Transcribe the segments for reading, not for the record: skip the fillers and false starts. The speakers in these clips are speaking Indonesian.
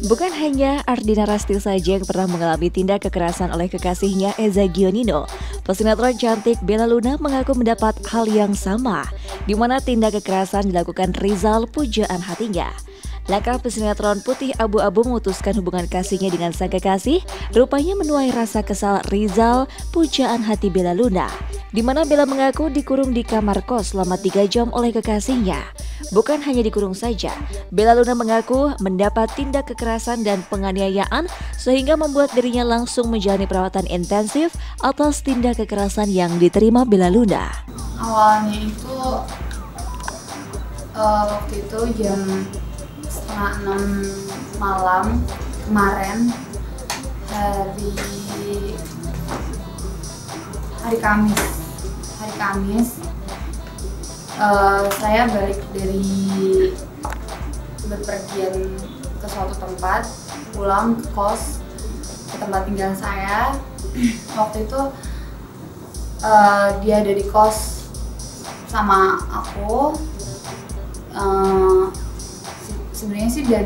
Bukan hanya Ardina Rasti saja yang pernah mengalami tindak kekerasan oleh kekasihnya Eza Gionino. Pesinetron cantik Bella Luna mengaku mendapat hal yang sama, di mana tindak kekerasan dilakukan Rizal pujaan hatinya. Langkah pesinetron Putih Abu-Abu memutuskan hubungan kasihnya dengan sang kekasih, rupanya menuai rasa kesal Rizal pujaan hati Bella Luna, di mana Bella mengaku dikurung di kamar kos selama 3 jam oleh kekasihnya. Bukan hanya dikurung saja, Bella Luna mengaku mendapat tindak kekerasan dan penganiayaan sehingga membuat dirinya langsung menjalani perawatan intensif atas tindak kekerasan yang diterima Bella Luna. Awalnya itu waktu itu jam 5:30 malam kemarin, hari Kamis. Saya balik dari bepergian ke suatu tempat, pulang ke kos, ke tempat tinggal saya. Waktu itu dia ada di kos sama aku. Sebenarnya sih udah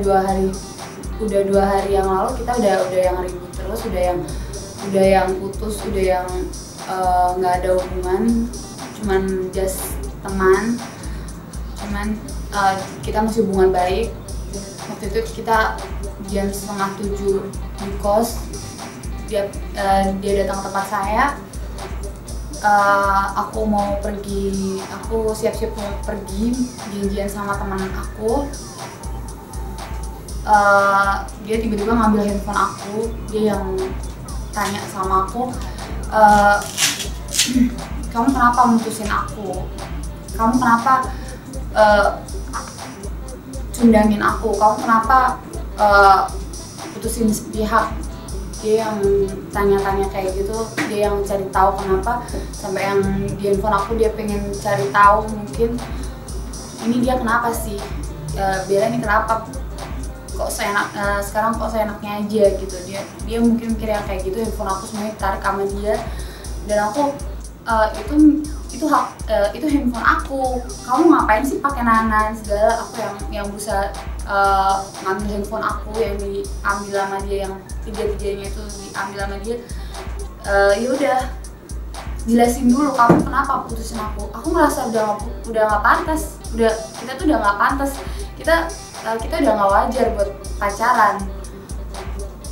dua hari yang lalu kita udah yang ribut terus, udah yang putus, udah yang nggak ada hubungan, cuman just teman, kita masih hubungan baik. Waktu itu kita jam 6:30 di kos, dia datang ke tempat saya. Aku mau pergi, aku siap-siap mau pergi, janjian sama teman aku. Dia tiba-tiba ngambil handphone aku, dia yang tanya sama aku, kamu kenapa mutusin aku? Kamu kenapa cundangin aku? Kamu kenapa putusin sepihak? Dia yang tanya-tanya kayak gitu, dia yang cari tahu kenapa, sampai yang di handphone aku dia pengen cari tahu mungkin ini dia kenapa sih, Bella ini kenapa kok sekarang kok seenaknya aja gitu. Dia mungkin mikir yang kayak gitu, handphone aku semuanya tarik sama dia, dan aku itu handphone aku, kamu ngapain sih pakai nahan segala. Aku yang berusaha ngambil handphone aku yang diambil sama dia, yang tiga-tiganya itu diambil sama dia. Ya udah, jelasin dulu kamu kenapa putusin aku. Aku ngerasa udah nggak pantas, kita tuh udah nggak pantas, kita udah nggak wajar buat pacaran.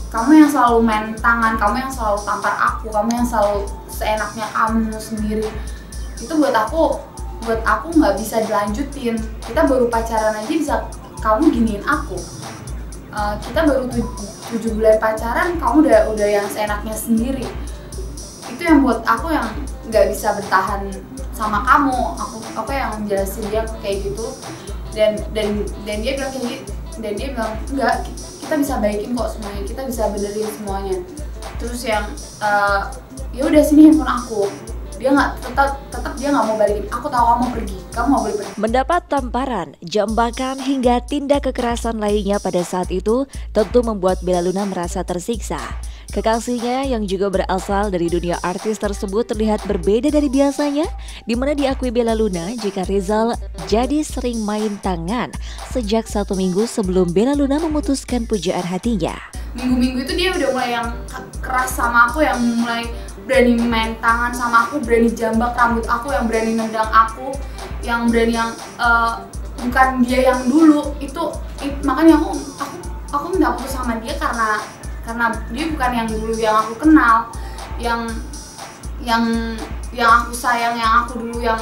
Kamu yang selalu main tangan, kamu yang selalu tampar aku, kamu yang selalu seenaknya kamu sendiri. Itu buat aku nggak bisa dilanjutin. Kita baru pacaran aja bisa kamu giniin aku. Kita baru 7 bulan pacaran, kamu udah yang seenaknya sendiri. Itu yang buat aku yang nggak bisa bertahan sama kamu. Aku yang jelasin dia kayak gitu, dan dia bilang kayak gitu, dan dia bilang enggak, kita bisa baikin kok semuanya, kita bisa benerin semuanya. Terus yang ya udah, sini handphone aku. Dia tetap dia nggak mau balikin. Aku tahu kamu pergi, kamu nggak boleh pergi. Mendapat tamparan, jambakan hingga tindak kekerasan lainnya pada saat itu tentu membuat Bella Luna merasa tersiksa. Kekasihnya yang juga berasal dari dunia artis tersebut terlihat berbeda dari biasanya, di mana diakui Bella Luna jika Rizal jadi sering main tangan sejak 1 minggu sebelum Bella Luna memutuskan pujaan hatinya. Minggu-minggu itu dia udah mulai yang keras sama aku, yang mulai berani main tangan sama aku, berani jambak rambut aku, yang berani nendang aku, yang berani yang bukan dia yang dulu itu makanya aku minta putus sama dia karena dia bukan yang dulu yang aku kenal, yang aku sayang, yang aku dulu yang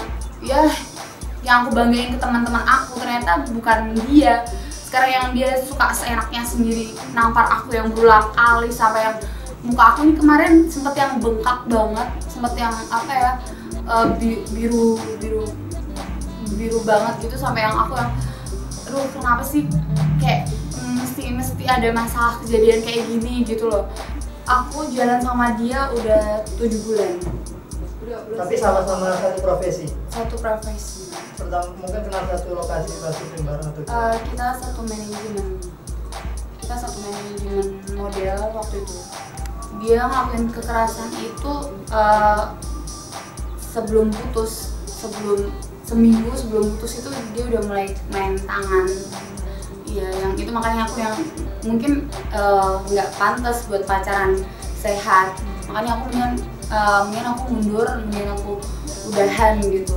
aku banggain ke teman-teman aku. Ternyata bukan dia. Sekarang yang dia suka seenaknya sendiri, nampar aku yang berulang kali, sampai yang muka aku ini kemarin sempet yang bengkak banget, sempet yang biru banget gitu, sampai yang aku yang aduh kenapa sih kayak mesti ada masalah kejadian kayak gini gitu loh. Aku jalan sama dia udah 7 bulan. Tapi sama-sama satu profesi? Satu profesi. Pertama mungkin kenal satu lokasi pas syuting bareng atau kita satu manajemen model waktu itu. Dia ngelakuin kekerasan itu sebelum putus, seminggu sebelum putus itu dia udah mulai main tangan, Iya, yang itu makanya aku yang mungkin nggak pantas buat pacaran sehat. Makanya aku mendingan aku mundur, mendingan aku udahan gitu.